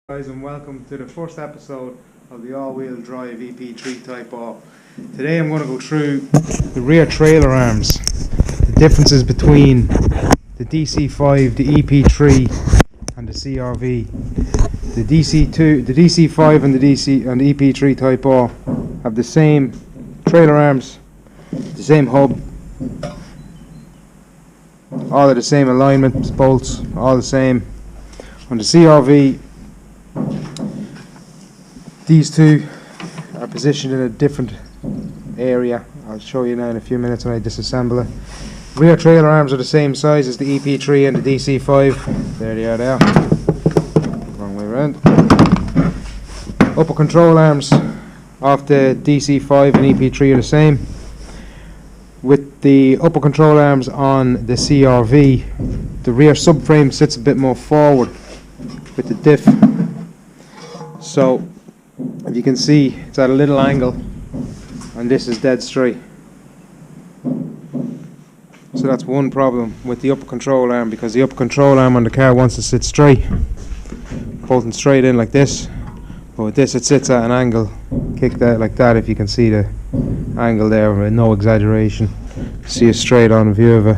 Guys, and welcome to the first episode of the all-wheel drive EP3 Type R. Today I'm going to go through the rear trailer arms, the differences between the DC5, the EP3 and the CRV. The DC5 and the EP3 Type R have the same trailer arms, the same hub, all of the same alignments, bolts, all the same. On the CRV, these two are positioned in a different area. I'll show you now in a few minutes when I disassemble it. Rear trailer arms are the same size as the EP3 and the DC5. There they are there. Wrong way around. Upper control arms of the DC5 and EP3 are the same. With the upper control arms on the CRV, the rear subframe sits a bit more forward with the diff. So if you can see, it's at a little angle and this is dead straight. So that's one problem with the upper control arm, because the upper control arm on the car wants to sit straight, bolting straight in like this. But with this it sits at an angle, kicked out like that. If you can see the angle there, with no exaggeration, see a straight on view of it.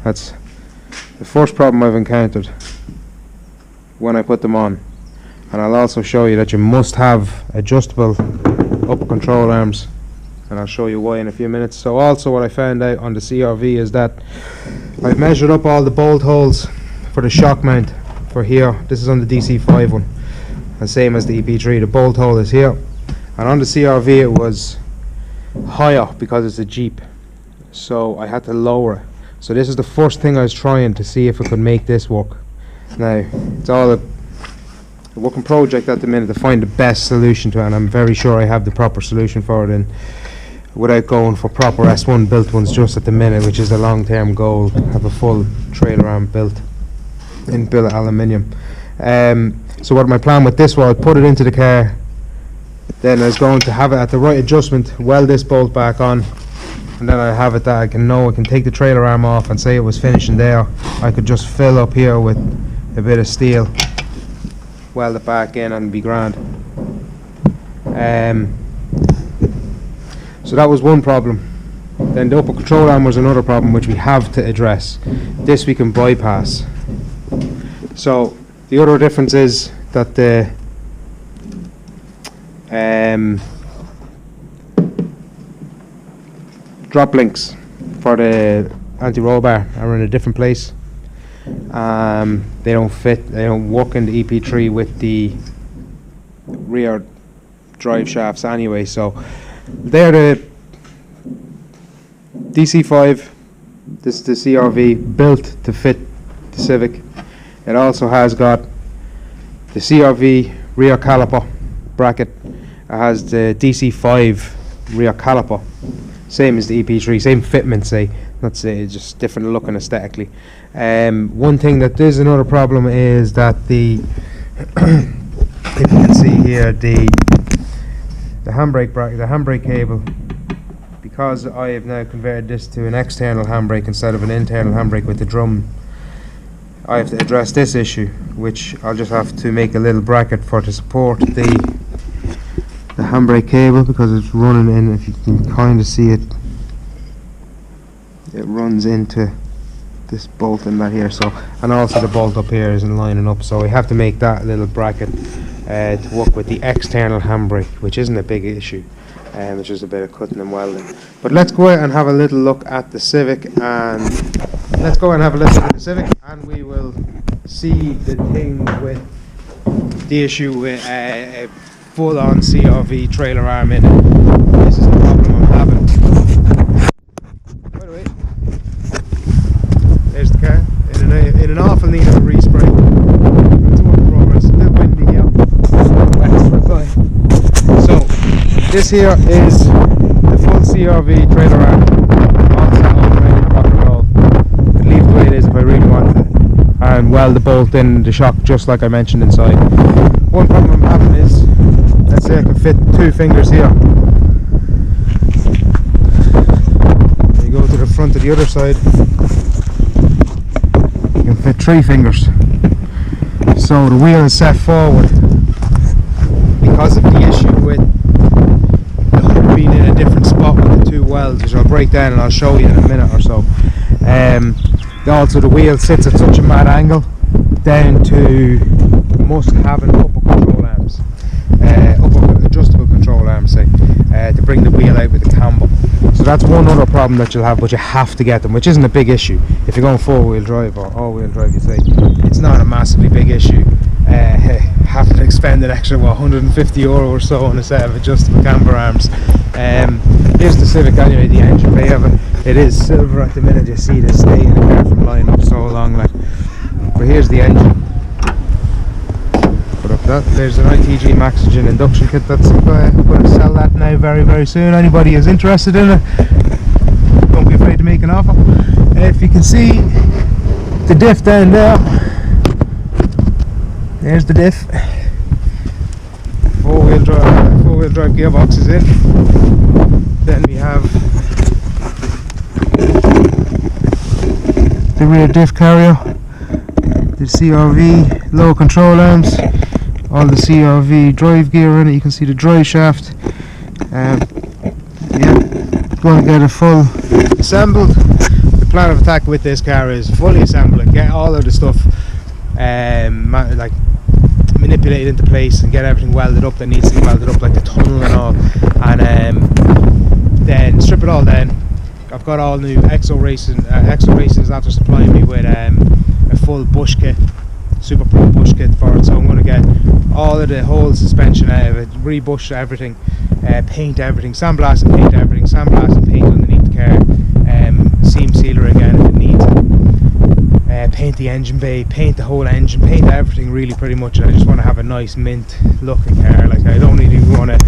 That's the first problem I've encountered when I put them on. And I'll also show you that you must have adjustable upper control arms, and I'll show you why in a few minutes. So also what I found out on the CRV is that I've measured up all the bolt holes for the shock mount for here. This is on the DC5 one, and same as the EP3, the bolt hole is here, and on the CRV it was higher because it's a Jeep, so I had to lower it. So this is the first thing I was trying to see if I could make this work. Now it's all a working project at the minute to find the best solution to it, and I'm very sure I have the proper solution for it, and without going for proper S1 built ones just at the minute, which is the long-term goal, have a full trailer arm built in billet aluminium. So what my plan with this was, I'd put it into the car, then I was going to have it at the right adjustment, weld this bolt back on, and then I have it that I can take the trailer arm off, and say it was finishing there, I could just fill up here with a bit of steel, weld it back in, and be grand. So that was one problem. Then the upper control arm was another problem which we have to address. This we can bypass. So the other difference is that the drop links for the anti-roll bar are in a different place. They don't fit, they don't work in the EP3 with the rear drive shafts anyway. So they're the DC5, this is the CRV, built to fit the Civic. It also has got the CRV rear caliper bracket. It has the DC5 rear caliper, same as the EP3, same fitment, say. Let's say it's just different looking aesthetically. One thing that is another problem is that the if you can see here, the handbrake bracket, the handbrake cable, because I have now converted this to an external handbrake instead of an internal handbrake with the drum, I have to address this issue, which I'll just have to make a little bracket for to support the handbrake cable, because it's running in, if you can kind of see it, it runs into this bolt in that here. So, and also the bolt up here isn't lining up, so we have to make that little bracket to work with the external handbrake, which isn't a big issue, it's just a bit of cutting and welding. But let's go out and have a little look at the Civic, and we will see the thing with the issue with a full-on CRV trailer arm in it. This is the problem I'm having. By the way, there's the car in an awful need of a respray. It's a work in progress. A bit windy here. So this here is the full CRV trailer arm, all set up ready to rock and roll. I could leave it the way it is if I really wanted to, and weld the bolt in the shock just like I mentioned inside. One problem I'm having is, let's say I can fit 2 fingers here. You go to the front of the other side, you can fit 3 fingers. So the wheel is set forward, because of the issue with the hook being in a different spot with the two welds, which I'll break down and I'll show you in a minute or so. Also the wheel sits at such a mad angle down to must have an upper control arms, upper adjustable control arms, say, to bring the wheel out with the camber. So that's one other problem that you'll have, but you have to get them, which isn't a big issue. If you're going four-wheel drive or all-wheel drive, you say, it's not a massively big issue. Have to expend an extra, what, €150 or so on a set of adjustable camber arms. Here's the Civic anyway, the engine bay of it. It is silver at the minute, you see this stay in the car from lying up so long, like. But here's the engine. Put up that. There's an ITG Maxigen induction kit that's going to sell that now very, very soon. Anybody who's interested in it, don't be afraid to make an offer. If you can see the diff down there, there's the diff. Four-wheel drive gearbox is in. Then we have the rear diff carrier, the CRV low control arms, all the CRV drive gear in it. You can see the drive shaft. Yeah, going to get it full assembled. The plan of attack with this car is fully assemble it, get all of the stuff like manipulated into place and get everything welded up that needs to be welded up, like the tunnel and all, and then strip it all down. I've got all new Exo Racing's after supplying me with a full bush kit, Super Pro bush kit for it, so I'm going to get all of the whole suspension out of it, rebush everything, paint everything, sandblast and paint everything, sandblast and paint underneath the car, seam sealer again if it needs it, paint the engine bay, paint the whole engine, paint everything really pretty much. I just want to have a nice mint looking car. Like, I don't really want to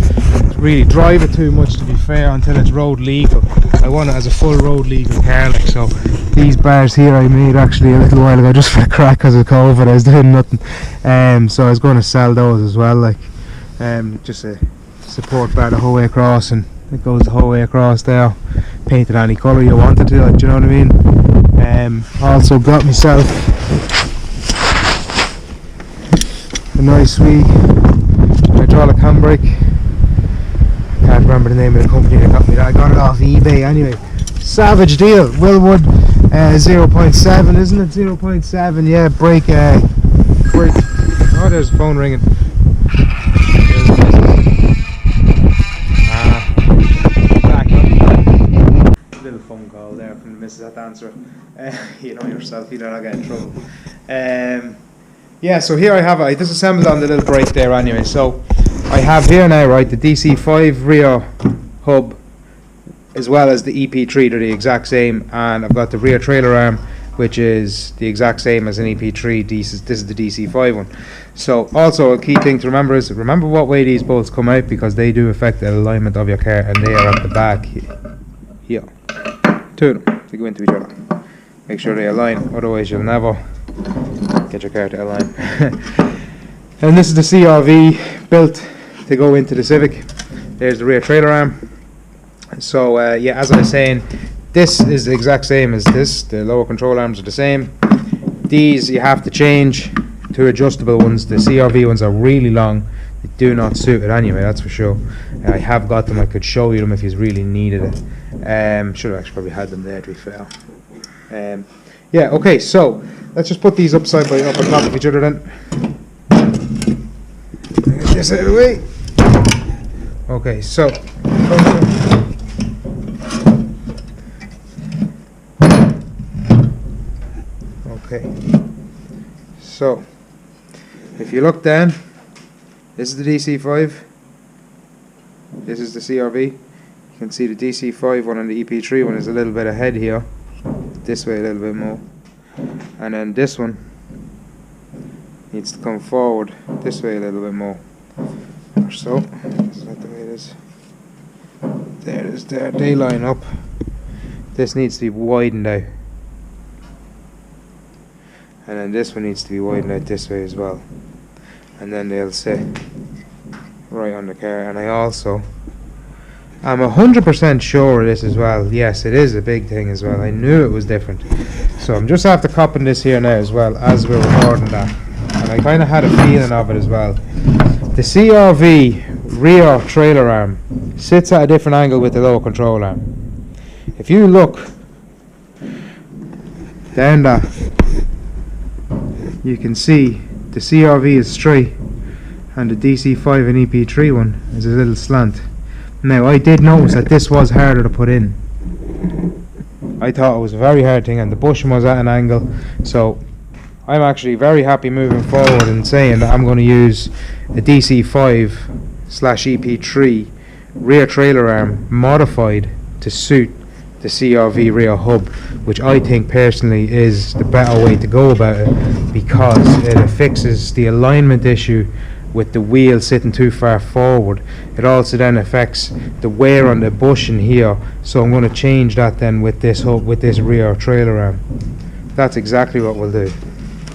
really drive it too much, to be fair, until it's road legal. I want it as a full road legal car. Like, so these bars here I made actually a little while ago just for the crack because of COVID. I was doing nothing, so I was going to sell those as well, like just a support bar the whole way across, and it goes the whole way across there, painted any colour you wanted to, like, do you know what I mean? Also got myself a nice wee hydraulic handbrake. I can't remember the name of the company that got me that. I got it off eBay anyway. Savage deal. Willwood 0.7, isn't it? 0.7, yeah. Brake. Oh, there's the phone ringing. Little phone call there from the missus at the answer. You know yourself, you don't get in trouble. Yeah, so here I have it. I disassembled on the little brake there anyway. So I have here now, right, the DC5 rear hub as well as the EP3. They're the exact same, and I've got the rear trailer arm, which is the exact same as an EP3. This is the DC5 one. So also a key thing to remember is what way these bolts come out, because they do affect the alignment of your car, and they are at the back here. Two of them, they go into each other. Make sure they align, otherwise you'll never get your car to align. And this is the CRV built to go into the Civic. There's the rear trailer arm. So yeah, as I was saying, this is the exact same as this. The lower control arms are the same. These you have to change to adjustable ones. The CRV ones are really long. They do not suit it anyway, that's for sure. I have got them. I could show you them if you really needed it. Should have actually probably had them there, to be fair. Yeah, okay, so let's just put these up on top of each other then. Get this out of the way. Okay, so okay, so if you look down, this is the DC5, this is the CRV. You can see the DC5 one and the EP3 one is a little bit ahead here, this way a little bit more, and then this one needs to come forward this way a little bit more, or so. Is that the way it is? There it is, there, they line up. This needs to be widened out, and then this one needs to be widened out this way as well, and then they'll sit right on the car. And I also I'm 100% sure of this as well. Yes, it is a big thing as well. I knew it was different, so I'm just after copping this here now as well as we're recording that, and I kind of had a feeling of it as well. The CRV rear trailer arm sits at a different angle with the lower control arm. If you look down that, you can see the CRV is straight and the DC5 and EP3 one is a little slant. Now, I did notice that this was harder to put in. I thought it was a very hard thing, and the bushing was at an angle, so I'm actually very happy moving forward and saying that I'm going to use a DC5/EP3 rear trailer arm modified to suit the CRV rear hub, which I think personally is the better way to go about it, because it fixes the alignment issue with the wheel sitting too far forward. It also then affects the wear on the bushing here, so I'm going to change that then with this hub, with this rear trailer arm. That's exactly what we'll do.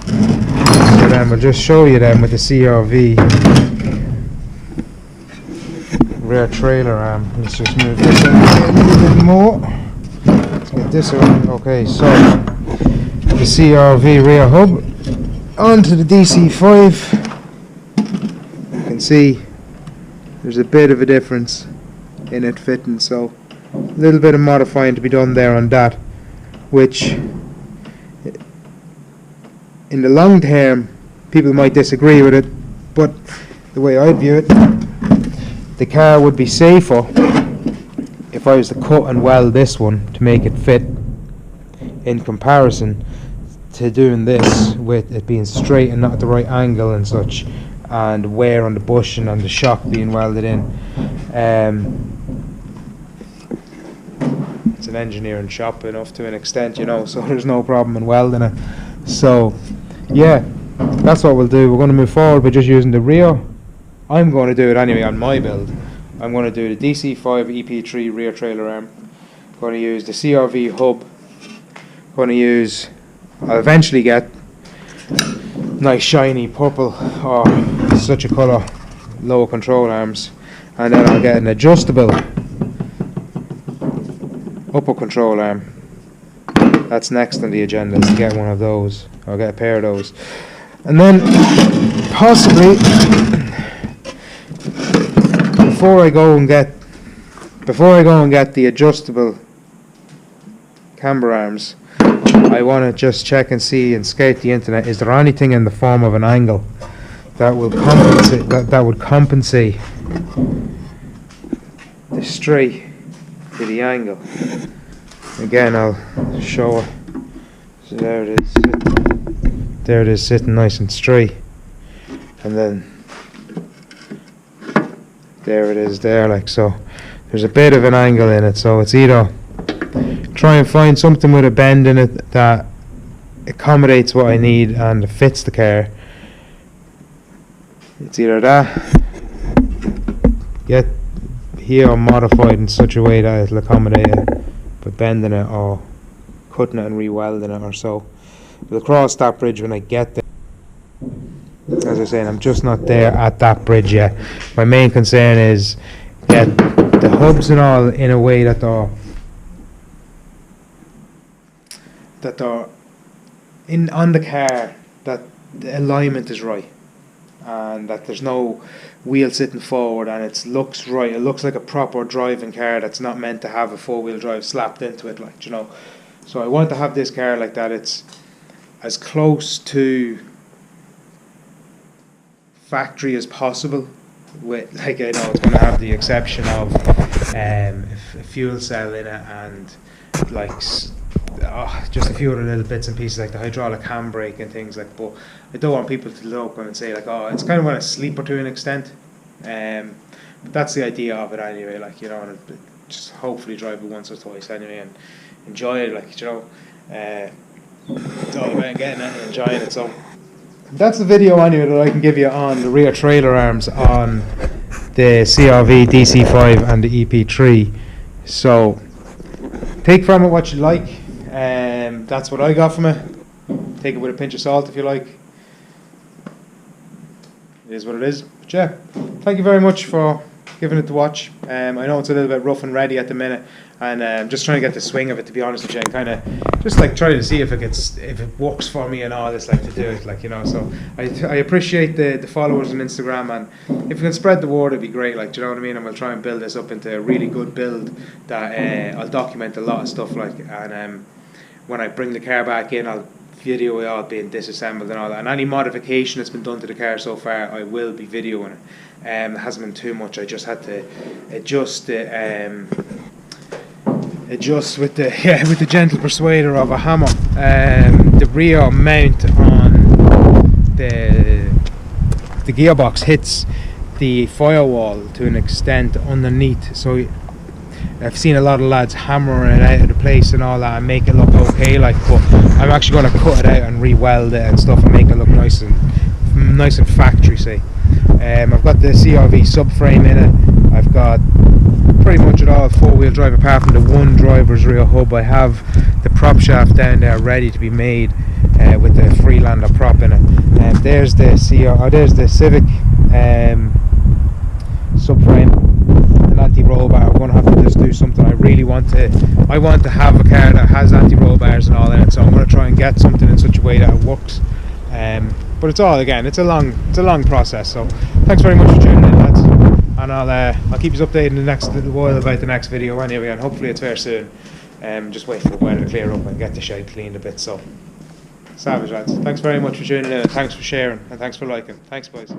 So then we'll just show you then with the CRV rear trailer arm. Let's just move this a little bit more. Let's get this around. Okay, so the CRV rear hub onto the DC5. You can see there's a bit of a difference in it fitting, so a little bit of modifying to be done there on that, which in the long term people might disagree with it, but the way I view it, the car would be safer if I was to cut and weld this one to make it fit, in comparison to doing this with it being straight and not at the right angle and such, and wear on the bushing and the shock being welded in. It's an engineering shop enough to an extent, you know, so there's no problem in welding it. So yeah, that's what we'll do. We're going to move forward by just using the rear. I'm going to do it anyway on my build. I'm going to do the DC5 EP3 rear trailer arm. I'm going to use the CRV hub. I'm going to use, I'll eventually get nice shiny purple or such a colour lower control arms, and then I'll get an adjustable upper control arm. That's next on the agenda, to get one of those, or get a pair of those, and then possibly before I go and get the adjustable camber arms, I want to just check and see and scout the internet. Is there anything in the form of an angle that will compensate that would compensate the straight to the angle? Again, I'll show it. So there it is. There it is, sitting nice and straight, and then there it is there, like so. There's a bit of an angle in it, so it's either try and find something with a bend in it that accommodates what I need and fits the car. It's either that, get here modified in such a way that it'll accommodate it by bending it or cutting it and re-welding it or so. We'll cross that bridge when I get there. As I say, I'm just not there at that bridge yet. My main concern is get the hubs and all in a way that they're in on the car, that the alignment is right, and that there's no wheel sitting forward, and it looks right. It looks like a proper driving car that's not meant to have a four-wheel drive slapped into it, like, you know. So I want to have this car like that. It's as close to factory as possible, with, like, I know it's going to have the exception of a fuel cell in it and like just a few other little bits and pieces like the hydraulic handbrake and things like. But I don't want people to look and say like, oh, it's kind of on a sleeper to an extent. But that's the idea of it anyway. Like, you know, and just hopefully drive it once or twice anyway and enjoy it. Like, you know, it's all about getting it and enjoying it. So that's the video anyway that I can give you on the rear trailer arms on the CRV, DC5 and the EP3. So take from it what you like. That's what I got from it. Take it with a pinch of salt if you like. It is what it is. But yeah, thank you very much for giving it the watch. I know it's a little bit rough and ready at the minute, and just trying to get the swing of it, to be honest with you, and kind of just like try to see if it works for me and all this, like to do it, like, you know. So I appreciate the followers on Instagram, and if you can spread the word, it'd be great, like, do you know what I mean? And we'll try and build this up into a really good build that I'll document a lot of stuff, like, and when I bring the car back in, I'll video it all being disassembled and all that, and any modification that's been done to the car so far, I will be videoing it. It hasn't been too much. I just had to adjust with the gentle persuader of a hammer. The rear mount on the gearbox hits the firewall to an extent underneath, so I've seen a lot of lads hammering it out of the place and all that and make it look okay, like, but I'm actually going to cut it out and re-weld it and stuff and make it look nice and factory, say. I've got the CRV subframe in it. I've got pretty much it all four-wheel drive apart from the one driver's rear hub. I have the prop shaft down there ready to be made with the Freelander prop in it. There's the Civic subframe, an anti-roll bar. I'm going to have to just do something. I want to have a car that has anti-roll bars and all in it, so I'm going to try and get something in such a way that it works. But it's a long process. So thanks very much for tuning in, lads, and I'll keep you updated in the next little while about the next video anyway, and hopefully it's fair soon. Just wait for the weather to clear up and get the shed cleaned a bit. So savage, lads. Thanks very much for tuning in, and thanks for sharing, and thanks for liking. Thanks, boys.